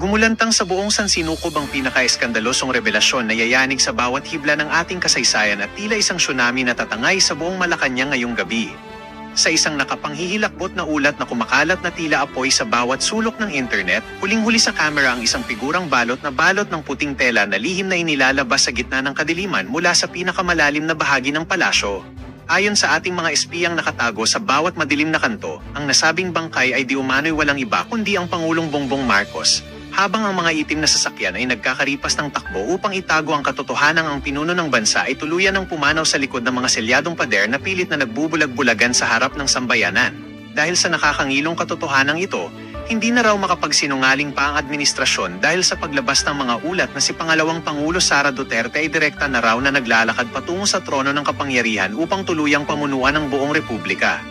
Gumulantang sa buong sansinukob ang pinaka-eskandalosong revelasyon na yayanig sa bawat hibla ng ating kasaysayan at tila isang tsunami na tatangay sa buong Malacanang ngayong gabi. Sa isang nakapanghihilakbot na ulat na kumakalat na tila apoy sa bawat sulok ng internet, huling-huli sa kamera ang isang figurang balot ng puting tela na lihim na inilalabas sa gitna ng kadiliman mula sa pinakamalalim na bahagi ng palasyo. Ayon sa ating mga espiyang nakatago sa bawat madilim na kanto, ang nasabing bangkay ay di umano'y walang iba kundi ang Pangulong Bongbong Marcos. Habang ang mga itim na sasakyan ay nagkakaripas ng takbo upang itago ang katotohanan, ang pinuno ng bansa ay tuluyan ng pumanaw sa likod ng mga selyadong pader na pilit na nagbubulag-bulagan sa harap ng sambayanan. Dahil sa nakakangilong katotohanan ito, hindi na raw makapagsinungaling pa ang administrasyon dahil sa paglabas ng mga ulat na si Pangalawang Pangulo Sara Duterte ay direkta na raw na naglalakad patungo sa trono ng kapangyarihan upang tuluyang pamunuan ng buong republika.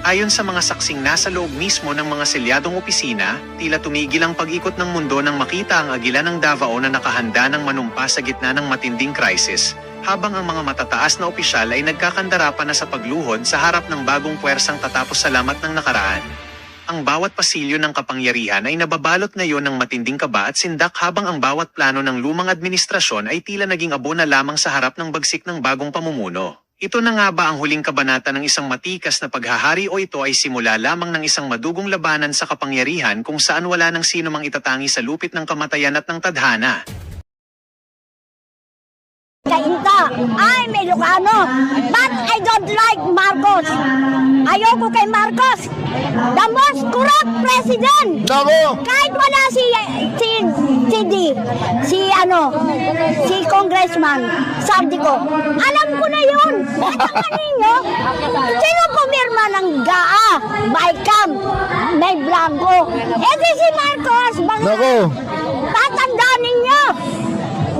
Ayon sa mga saksing nasa loob mismo ng mga selyadong opisina, tila tumigil ang pag-ikot ng mundo nang makita ang agila ng Davao na nakahanda ng manumpa sa gitna ng matinding krisis, habang ang mga matataas na opisyal ay nagkakandara pa na sa pagluhod sa harap ng bagong puwersang tatapos salamat ng nakaraan. Ang bawat pasilyo ng kapangyarihan ay nababalot ngayon ng matinding kaba at sindak, habang ang bawat plano ng lumang administrasyon ay tila naging abo na lamang sa harap ng bagsik ng bagong pamumuno. Ito na nga ba ang huling kabanata ng isang matikas na paghahari, o ito ay simula lamang ng isang madugong labanan sa kapangyarihan kung saan wala nang sino mang itatangi sa lupit ng kamatayan at ng tadhana? Kainta, I'm Ilocano, but I don't like Marcos. Ayoko kay Marcos. The most corrupt president. Nako! Kahit wala si Congressman Sardico. Alam ko na yun. At ang kaninyo, sino pumirma ng GAA, Baicam, May Blanco? Eh di si Marcos. Nako! Tatandaan ninyo.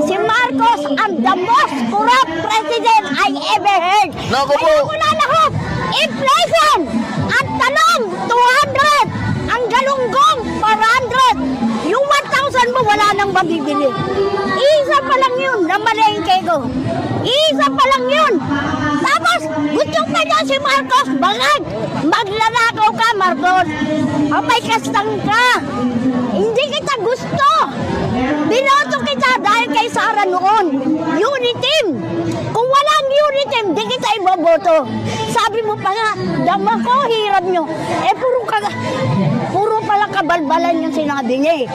Si Marcos ang the most corrupt president I ever heard. Naku po! Kaya ko na lahat. Inflation! Ang talong, 200! Ang galunggong, 400! Yung 1,000 mo, wala nang mabibili. Isa pa lang yun na malengke ko. Isa pa lang yun. Tapos, gustong pa dyan si Marcos, bangag! Maglalakaw ka, Marcos! May kastang ka! Hindi kita gusto! Binoto kita dahil kay Sara noon. Uniteam. Kung walang uniteam, di kita iboboto. Sabi mo pa nga, dama ko, hirap nyo. Eh, puro pala kabalbalan yung sinabi niya eh.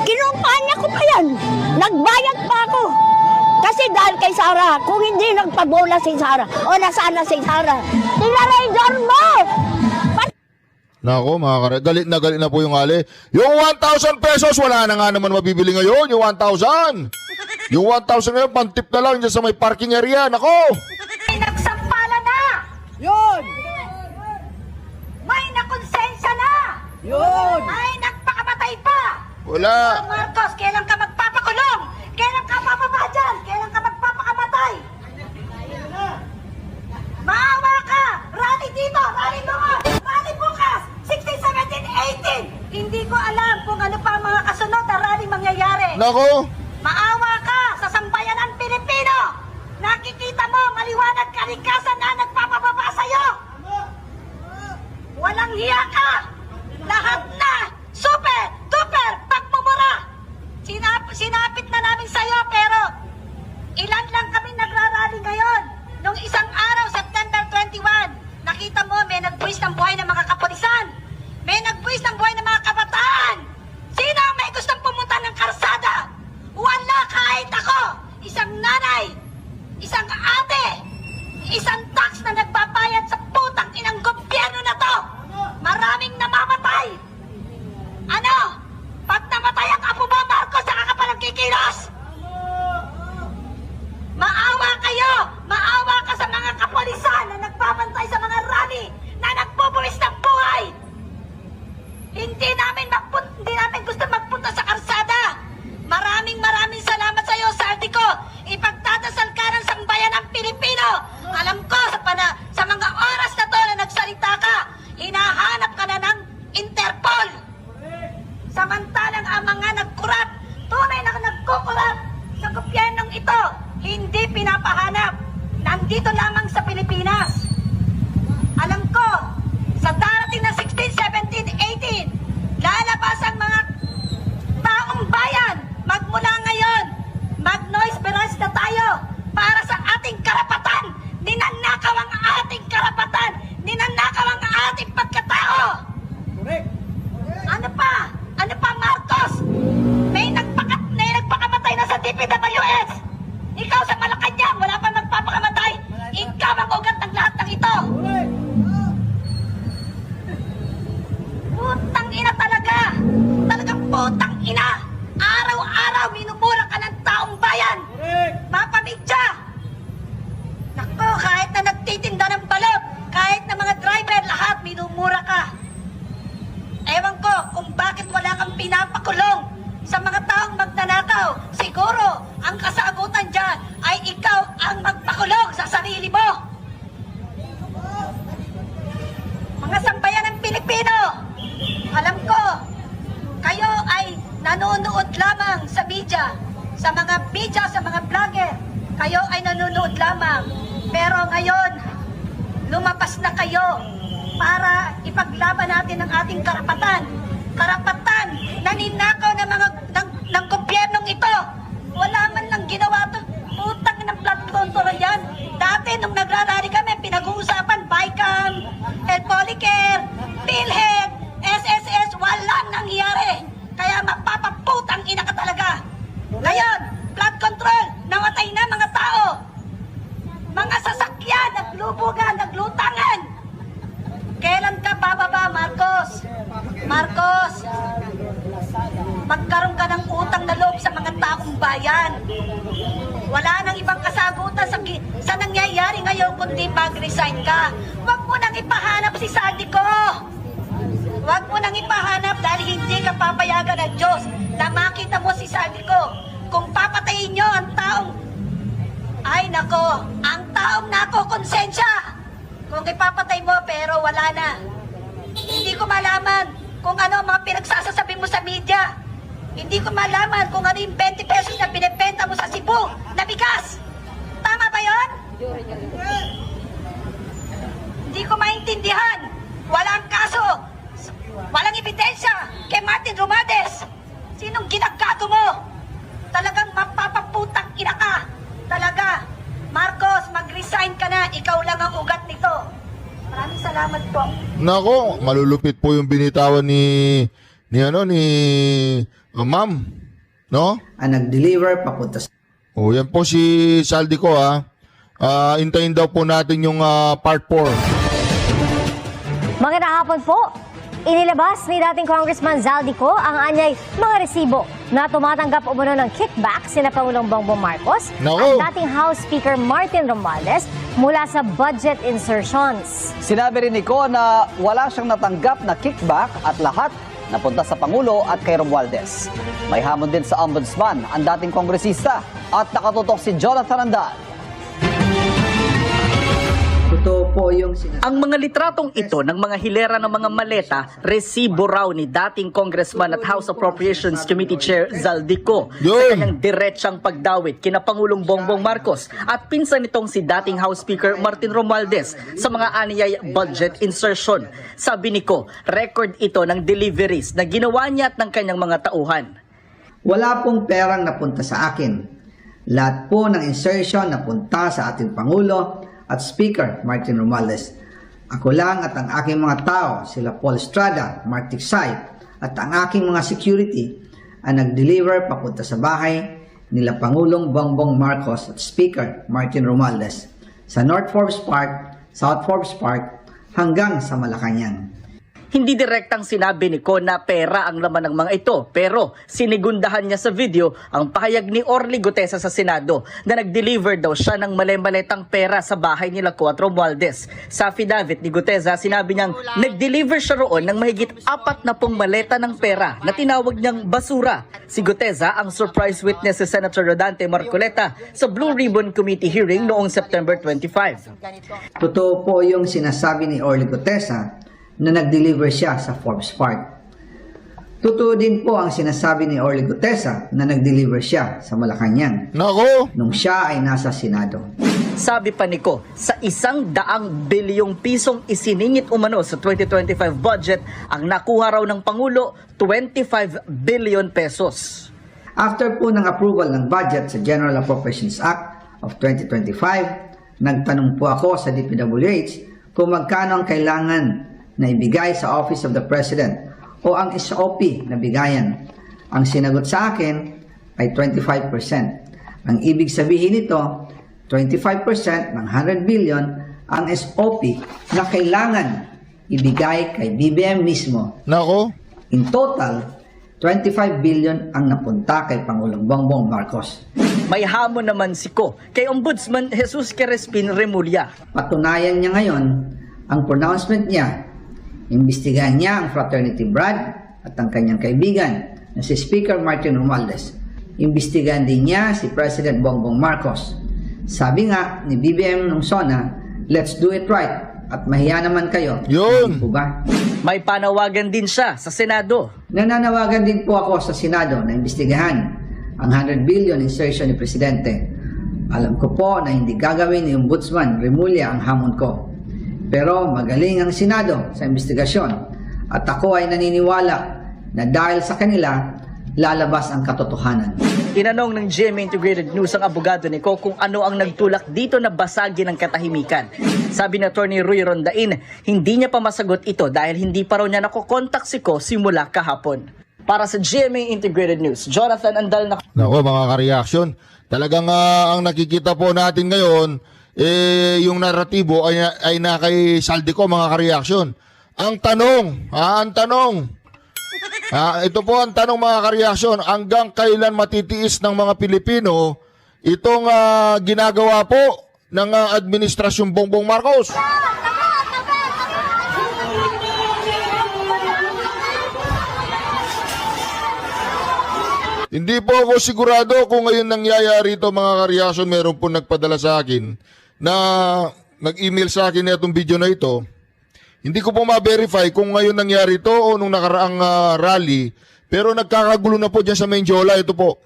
Kinumpanya ko pa yan. Nagbayad pa ako. Kasi dahil kay Sara, kung hindi nagpabola si Sara, o nasaan na si Sara, tinarador mo! Nako, mga kare, galit na po yung ali. Yung 1,000 pesos, wala na nga naman mabibili ngayon, yung 1,000. Yung 1,000 ngayon, pantip na lang dyan sa may parking area, nako. May nagsampala na! Yun! May nakonsensya na! Yun! Ay, nagpakamatay pa! Wala. Marcos, kailan ka magpapakulong? Kailan ka mababa dyan? Kailan ka magpapakamatay? Maawa ka! Rally dito! Rally doon! Rally bukas! 16, 17, 18! Hindi ko alam kung ano pa ang mga kasunod na rally mangyayari. Nako. Maawa ka sa sambayanan Pilipino! Nakikita mo, maliwanag kalikasan na nagpapababa sa'yo! Walang hiya ka! Lahat na! Super! Duper! Pagmumura! Sinapit na namin sa'yo, pero ilan lang kami nagrarally ngayon. Nung isang araw, September 21, nakita mo, may nagbuwis ng buhay ng mga kapulisan. May nagbuwis ng buhay ng mga kabataan. Sino ang may gustong pumunta ng karsada? Wala, kahit ako. Isang nanay, isang ate, isang tax na nagbabayad sa putang inang gobyerno na to. Maraming namamatay. Ano? Pag namatay ang apo mo, Marcos, saka ka palang kikilos. Maawa kayo! Maawa ka sa mga kapulisan na nagpapantay sa mga rally na nagbubuwis ng buhay! Hindi namin gusto magpunta sa karsada! Maraming salamat sa iyo, Sardico! Ipagdadasal ka ng sambayan ng Pilipino! Alam ko, sa mga oras na to na nagsalita ka, hinahanap ka na ng Interpol! Samantalang ang mga nagkurap, tunay na nagkukurap sa gobyernong ito, hindi pinapahanap. Nandito lamang sa Pilipinas. Alam ko, sa darating na 16, 17, 18, lalabas ang mga taong ikaw, siguro, ang kasagutan dyan ay ikaw ang magpakulong sa sarili mo. Mga sambayan ng Pilipino, alam ko, kayo ay nanonood lamang sa media, sa mga vlogger. Kayo ay nanonood lamang. Pero ngayon, lumabas na kayo para ipaglaban natin ang ating karapatan. Karapatan na ninakaw ng gobyernong ito. Wala man lang ginawa to. Putang ng blood control yan. Dati nung nagrarally kami, pinag-uusapan, BICAM, Polycare, PhilHealth, SSS, walang nangyari. Kaya mapapaputang ina ka talaga. Ngayon, blood control, namatay na mga tao. Mga sasakyan, naglubugan, naglutangan. Kailan ka bababa, Marcos? Marcos, magkaroon ka ng utang na loob sa mga taong bayan. Wala nang ibang kasagutan sa nangyayari ngayon kundi mag-resign ka. Huwag mo nang ipahanap si Saldico. Huwag mo nang ipahanap dahil hindi ka papayagan ng Diyos na makita mo si Saldico. Kung papatayin nyo ang taong, ay nako, ang taong nako, konsensya. Kung ipapatay mo pero wala na. Hindi ko malaman kung ano ang mga pinagsasasabi mo sa media. Hindi ko malaman kung ano yung 20 pesos na binibenta mo sa Cebu na bigas. Tama ba yon? Hindi ko maintindihan. Walang kaso. Walang ebidensya kay Martin Romualdez. Sinong ginagago mo? Talagang mapapaputang ina ka. Talaga. Marcos, mag-resign ka na. Ikaw lang ang ugat nito. Maraming salamat po. Nako, malulupit po yung binitawan ni ma'am, no? Ang nag-deliver papunta sa O, yan po si Saldico, ha. Intayin daw po natin yung part 4. Magandang hapon po. Inilabas ni dating Congressman Zaldico ang anyay mga resibo na tumatanggap umano ng kickback sina Pangulong Bongbong Marcos Nako. at dating House Speaker Martin Romualdez mula sa budget insertions. Sinabi rin ni Ko na wala siyang natanggap na kickback at lahat napunta sa Pangulo at kay Romualdez. May hamon din sa ombudsman ang dating kongresista at nakatutok si Jonathan Andal. totoo po yung sinasabi. Ang mga litratong ito ng mga hilera ng mga maleta, resibo raw ni dating Congressman at House Appropriations Committee Chair Zaldico sa kanyang diretsang pagdawit kina Pangulong Bongbong Marcos at pinsan nitong si dating House Speaker Martin Romualdez sa mga aniyay budget insertion. Sabi ni Ko, record ito ng deliveries na ginawa niya at ng kanyang mga tauhan. Wala pong perang napunta sa akin. Lahat po ng insertion napunta sa ating Pangulo at Speaker Martin Romualdez. Ako lang at ang aking mga tao, sila Paul Estrada, Mark Tiksay, at ang aking mga security ang nag-deliver papunta sa bahay nila Pangulong Bongbong Marcos at Speaker Martin Romualdez sa North Forbes Park, South Forbes Park hanggang sa Malacanang. Hindi direktang sinabi ni Ko na pera ang laman ng mga ito, pero sinigundahan niya sa video ang pahayag ni Orly Gutesa sa Senado na nag-deliver daw siya ng mali-maletang pera sa bahay nila Ko at Romualdez. Sa affidavit ni Gutesa, sinabi niyang nag-deliver siya roon ng mahigit 40 maleta ng pera na tinawag niyang basura. Si Gutesa ang surprise witness si Senator Rodante Marcoleta sa Blue Ribbon Committee hearing noong September 25. Totoo po yung sinasabi ni Orly Gutesa na nag-deliver siya sa Forbes Park. Totoo din po ang sinasabi ni Orly Gutesa na nag-deliver siya sa Malacanang nung siya ay nasa Senado. Sabi pa ni Ko, sa 100 bilyong pisong isiningit umano sa 2025 budget, ang nakuha raw ng Pangulo, 25 billion pesos. After po ng approval ng budget sa General Appropriations Act of 2025, nagtanong po ako sa DPWH kung magkano ang kailangan na ibigay sa Office of the President o ang SOP na bigayan. Ang sinagot sa akin ay 25%. Ang ibig sabihin nito, 25% ng 100 billion ang SOP na kailangan ibigay kay BBM mismo. In total, 25 billion ang napunta kay Pangulong Bongbong Marcos. May hamon naman si Ko kay Ombudsman Jesus Crespin Remulla. Patunayan niya ngayon ang pronouncement niya. Imbestigahan niya ang fraternity Brad at ang kanyang kaibigan na si Speaker Martin Romualdez imbestigahan din niya si President Bongbong Marcos. Sabi nga ni BBM ng SONA, let's do it right. At mahiya naman kayo. Yun. Hindi po ba? May panawagan din siya sa Senado. Nananawagan din po ako sa Senado na imbestigahan ang 100 billion insertion ni Presidente. Alam ko po na hindi gagawin ni Ombudsman Remulla ang hamon ko. Pero magaling ang Senado sa investigasyon at ako ay naniniwala na dahil sa kanila, lalabas ang katotohanan. Tinanong ng GMA Integrated News ang abogado ni Ko kung ano ang nagtulak dito na basagin ang katahimikan. Sabi ni Atty. Ruy Rondain, hindi niya pa masagot ito dahil hindi pa raw niya nakokontak si Ko simula kahapon. Para sa GMA Integrated News, Jonathan Andal na... Nako mga ka-reaction, talagang ang nakikita po natin ngayon, yung naratibo ay na kay Saldico mga ka-reaction. Ang tanong, ito po ang tanong mga ka-reaction, hanggang kailan matitiis ng mga Pilipino itong ginagawa po ng Administrasyong Bongbong Marcos? Hindi po ako sigurado kung ngayon nangyayari ito mga ka-reaction. Meron po nagpadala sa akin na nag-email sa akin na itong video na ito. Hindi ko po ma-verify kung ngayon nangyari ito o nung nakaraang rally. Pero nagkakagulo na po dyan sa Menjola. Ito po.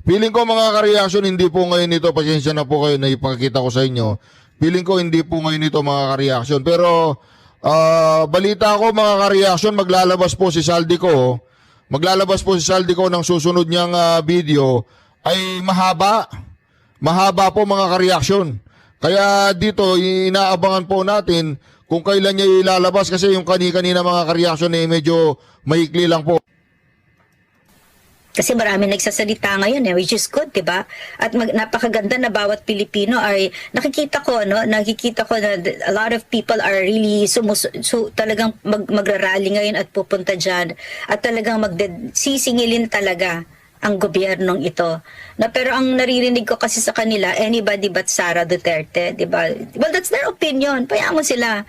Feeling ko mga ka-reaction, hindi po ngayon ito, pasensya na po kayo na ipakita ko sa inyo. Feeling ko hindi po ngayon ito mga ka-reaction. Pero balita ko mga ka-reaction, maglalabas po si Saldico. Maglalabas po si Saldico ng susunod niyang video ay mahaba. Mahaba po mga ka-reaction. Kaya dito, inaabangan po natin kung kailan niya ilalabas kasi yung kani-kanina mga ka-reaction eh medyo maikli lang po. Kasi marami nagsasalita ngayon which is good, 'di ba? At napakaganda na bawat Pilipino ay nakikita ko na a lot of people are really talagang magrarally ngayon at pupunta diyan at talagang sisingilin talaga ang gobyernong ito. Pero ang naririnig ko kasi sa kanila, anybody but Sara Duterte, 'di ba? Well, that's their opinion. Payagan mo sila.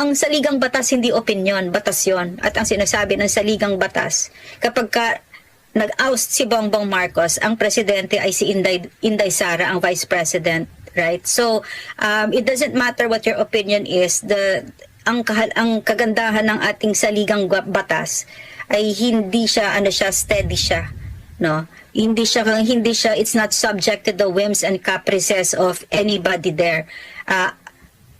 Ang saligang batas hindi opinion, batas yon. At ang sinasabi ng saligang batas, kapag nag-oust si Bongbong Marcos, ang presidente ay si Inday Sara, ang vice president, right? So, it doesn't matter what your opinion is, ang kagandahan ng ating saligang batas ay hindi siya, steady siya, no? Hindi siya, it's not subject to the whims and caprices of anybody there.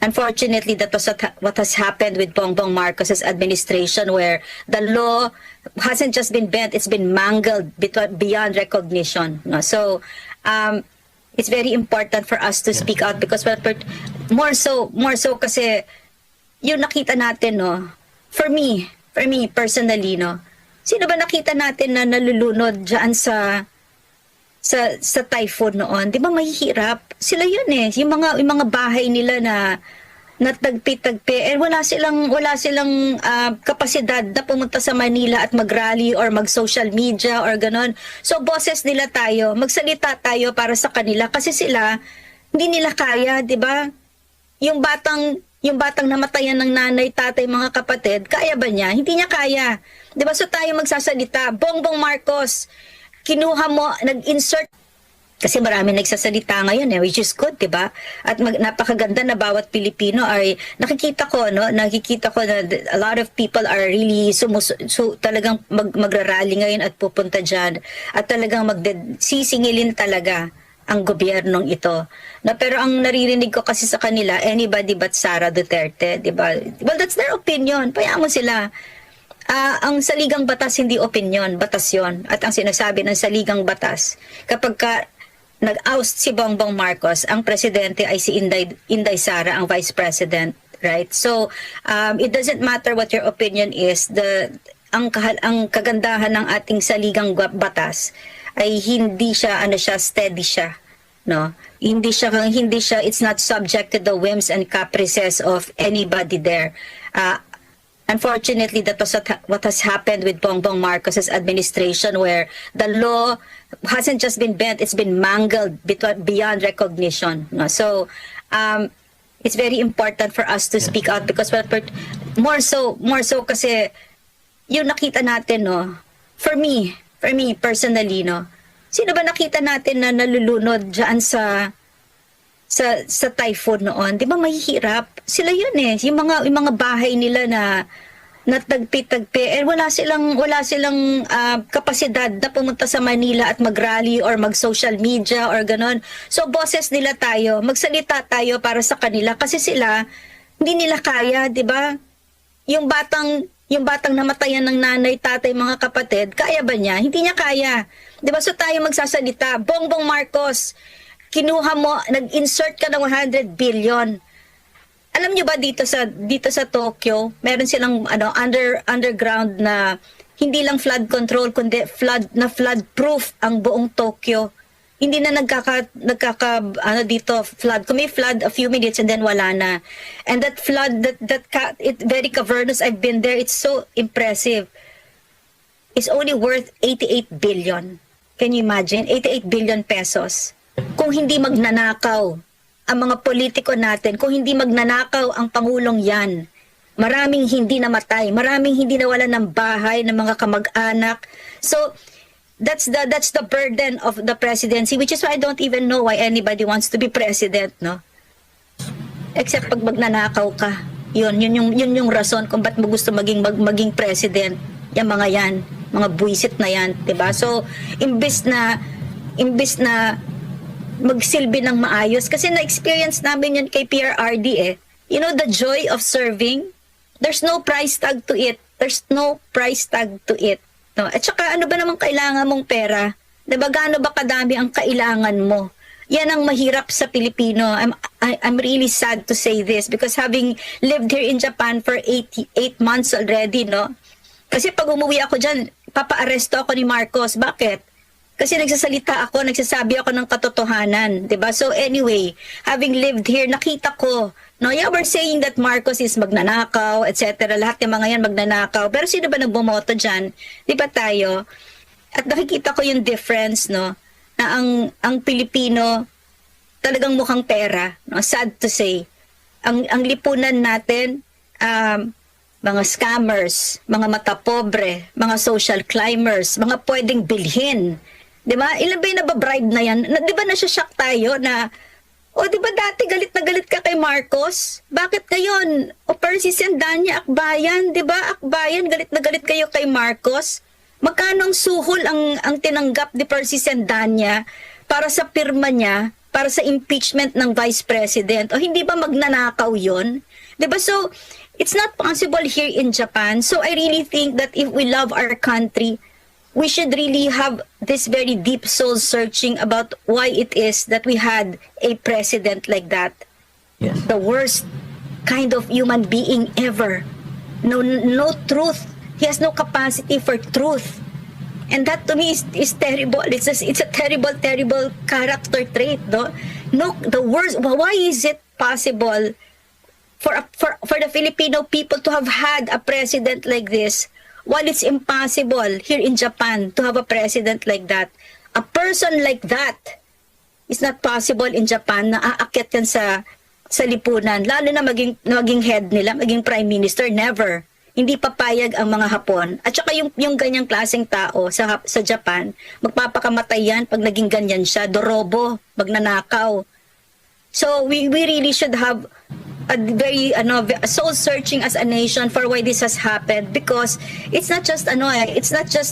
Unfortunately, that was what has happened with Bongbong Marcos's administration, where the law hasn't just been bent, it's been mangled beyond recognition. No? So, it's very important for us to speak out because more so kasi yung nakita natin, no, for me personally, no, sino ba nakita natin na nalulunod dyan sa typhoon noon? Di ba mahihirap? Sila yun yung mga bahay nila na natagpi-tagpi wala silang kapasidad na pumunta sa Manila at mag-rally or mag-social media or ganon. So boses nila tayo, magsalita tayo para sa kanila kasi sila hindi nila kaya, 'di ba? Yung batang namatayan ng nanay, tatay, mga kapatid, kaya ba niya? Hindi niya kaya. 'Di ba? So tayo magsasalita. Bongbong Marcos, kinuha mo, nag-insert. Kasi marami nagsasalita ngayon which is good, 'di ba? At napakaganda na bawat Pilipino ay nakikita ko na a lot of people are really talagang magrarally ngayon at pupunta diyan at talagang sisingilin talaga ang gobyernong ito. Pero ang naririnig ko kasi sa kanila, anybody but Sara Duterte, 'di ba? Well, that's their opinion. Payagan mo sila. Ang saligang batas hindi opinion, batas yon. At ang sinasabi ng saligang batas, kapag nag-oust si Bongbong Marcos, ang presidente ay si Inday Sara, ang vice president, right? So, it doesn't matter what your opinion is, ang kagandahan ng ating saligang batas ay hindi siya, steady siya, no? Hindi siya, it's not subject to the whims and caprices of anybody there. Unfortunately, that was what has happened with Bongbong Marcos's administration, where the law hasn't just been bent, it's been mangled beyond recognition. No? So, it's very important for us to speak out because more so kasi yung nakita natin, no, for me personally, no, sino ba nakita natin na nalulunod dyan sa typhoon noon? Di ba mahihirap? Sila yun eh. Yung mga bahay nila na tagpi-tagpi, wala silang kapasidad na pumunta sa Manila at mag-rally or mag-social media or ganon. So boses nila tayo, magsalita tayo para sa kanila kasi sila hindi nila kaya, 'di ba? Yung batang namatayan ng nanay, tatay, mga kapatid, kaya ba niya? Hindi niya kaya. 'Di ba? So tayo magsasalita. Bongbong Marcos, kinuha mo, nag-insert ka ng 100 billion. Alam niyo ba dito sa Tokyo, meron silang underground na hindi lang flood control kundi flood proof ang buong Tokyo. Hindi na dito flood. Kung may flood a few minutes and then wala na. And that flood it very cavernous. I've been there. It's so impressive. It's only worth 88 billion. Can you imagine? 88 billion pesos. Kung hindi magnanakaw ang mga politiko natin, kung hindi magnanakaw ang Pangulong yan, maraming hindi namatay, maraming hindi nawalan ng bahay, ng mga kamag-anak. So, that's the burden of the presidency, which is why I don't even know why anybody wants to be president, no? Except pag magnanakaw ka. Yun yung rason kung ba't mo gusto maging president. Yung mga yan, mga buwisit na yan, 'di ba? So, imbis na magsilbi ng maayos. Kasi na-experience namin yun kay PRRD eh. You know, the joy of serving, there's no price tag to it. There's no price tag to it. No? At saka ano ba namang kailangan mong pera? Diba gaano ba kadami ang kailangan mo? Yan ang mahirap sa Pilipino. I'm really sad to say this because having lived here in Japan for 8 months already, no? Kasi pag umuwi ako dyan, papa-aresto ako ni Marcos. Bakit? Kasi nagsasabi ako ng katotohanan, 'di ba? So anyway, having lived here, nakita ko, no, yeah, we're saying that Marcos is magnanakaw, etc. Lahat ng mga yan magnanakaw. Pero sino ba nagbumoto diyan? 'Di ba tayo? At nakikita ko yung difference, no, na ang Pilipino talagang mukhang pera, no? Sad to say. Ang lipunan natin, mga scammers, mga matapobre, mga social climbers, mga pwedeng bilhin. Di ba? Ilan ba yung nababribe na yan? Di ba nasya-shock tayo na, di ba dati galit na galit ka kay Marcos? Bakit ngayon? Percy Sendanya, Akbayan, di ba? Akbayan, galit na galit kayo kay Marcos? Magkano ang suhol ang tinanggap ni Percy Sendanya para sa pirma niya, para sa impeachment ng Vice President? O hindi ba magnanakaw yon? Di ba? So, it's not possible here in Japan. So I really think that if we love our country, we should really have this very deep soul searching about why it is that we had a president like that. Yes. The worst kind of human being ever. No truth. He has no capacity for truth. And that to me is terrible. It's a terrible character trait, no? No, the worst. Why is it possible for the Filipino people to have had a president like this, while it's impossible here in Japan to have a president like that? A person like that is not possible in Japan na aakyat yan sa lipunan. Lalo na maging head nila, maging prime minister, never. Hindi papayag ang mga Hapon. At saka yung ganyang klaseng tao sa Japan, magpapakamatay yan pag naging ganyan siya. Dorobo, magnanakaw. So we really should have a very soul searching as a nation for why this has happened, because it's not just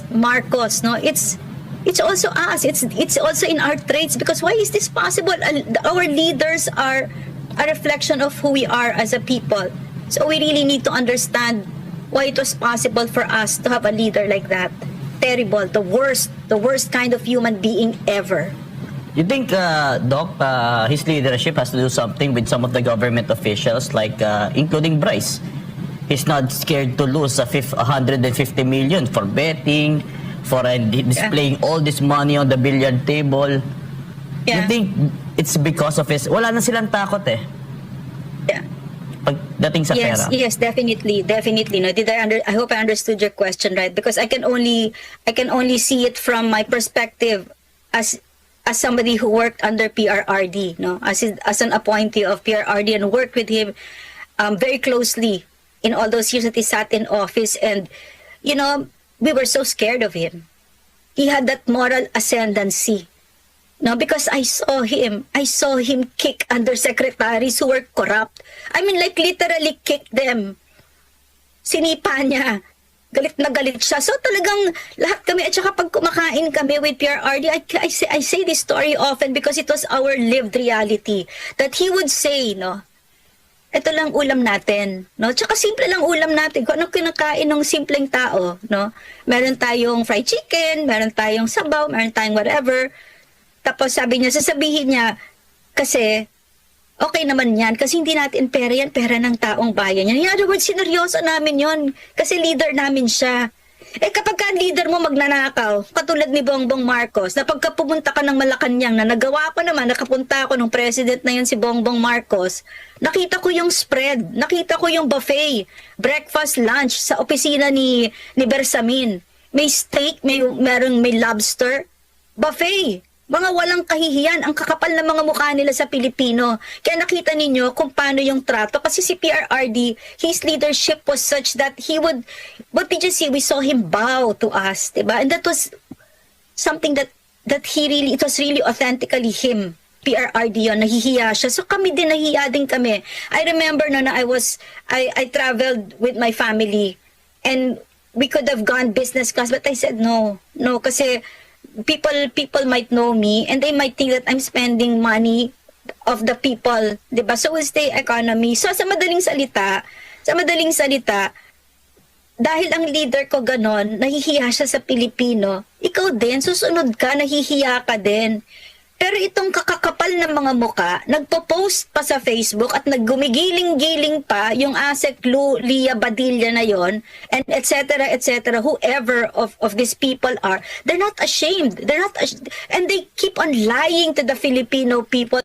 Marcos, no, it's also us, it's also in our traits. Because why is this possible? Our leaders are a reflection of who we are as a people, so we really need to understand why it was possible for us to have a leader like that. Terrible, the worst kind of human being ever. You think, Doc, his leadership has to do something with some of the government officials, like including Bryce? He's not scared to lose 150 million for betting, for displaying all this money on the billiard table. You think it's because of his... Wala na silang takot eh. Yeah. dating sa pera. Yes, definitely. No, I hope I understood your question right, because I can only see it from my perspective as somebody who worked under PRRD, no, as an appointee of PRRD and worked with him very closely in all those years that he sat in office, and you know, we were so scared of him. He had that moral ascendancy. No, because I saw him kick undersecretaries who were corrupt. I mean, like literally kick them. Sinipa niya. Galit na galit siya. So talagang lahat kami, at saka pag kumakain kami with PRRD, I say this story often because it was our lived reality. That he would say, no, ito lang ulam natin, no? Tsaka simple lang ulam natin. Kung anong kinakain ng simpleng tao, no? Meron tayong fried chicken, meron tayong sabaw, meron tayong whatever. Tapos sasabihin niya, kasi, okay naman yan, kasi hindi natin pera yan, pera ng taong bayan yan. In other words, sineryoso namin yon, kasi leader namin siya. Kapag ka leader mo magnanakaw, katulad ni Bongbong Marcos, na pagka pumunta ka ng Malacanang, na nagawa ko naman, nakapunta ako nung president na yun si Bongbong Marcos, nakita ko yung spread, nakita ko yung buffet, breakfast, lunch, sa opisina ni Bersamin. May steak, may lobster, buffet. Mga walang kahihiyan, ang kakapal na mga mukha nila sa Pilipino. Kaya nakita ninyo kung paano yung trato. Kasi si PRRD, his leadership was such that he would, what did you see? We saw him bow to us, diba? And that was something that it was really authentically him. PRRD yun, nahihiya siya. So kami din, nahihiya din kami. I remember na I traveled with my family and we could have gone business class, but I said no, kasi people might know me and they might think that I'm spending money of the people, 'di ba? So it's the economy. So sa madaling salita, dahil ang leader ko ganon, nahihiya siya sa Pilipino, ikaw din, susunod ka, nahihiya ka din. Pero itong kakakapal ng mga muka, nagpo-post pa sa Facebook at naggumigiling-giling pa yung ASEC Lia Badilla na yon, and etc., whoever of these people are, they're not ashamed. And they keep on lying to the Filipino people.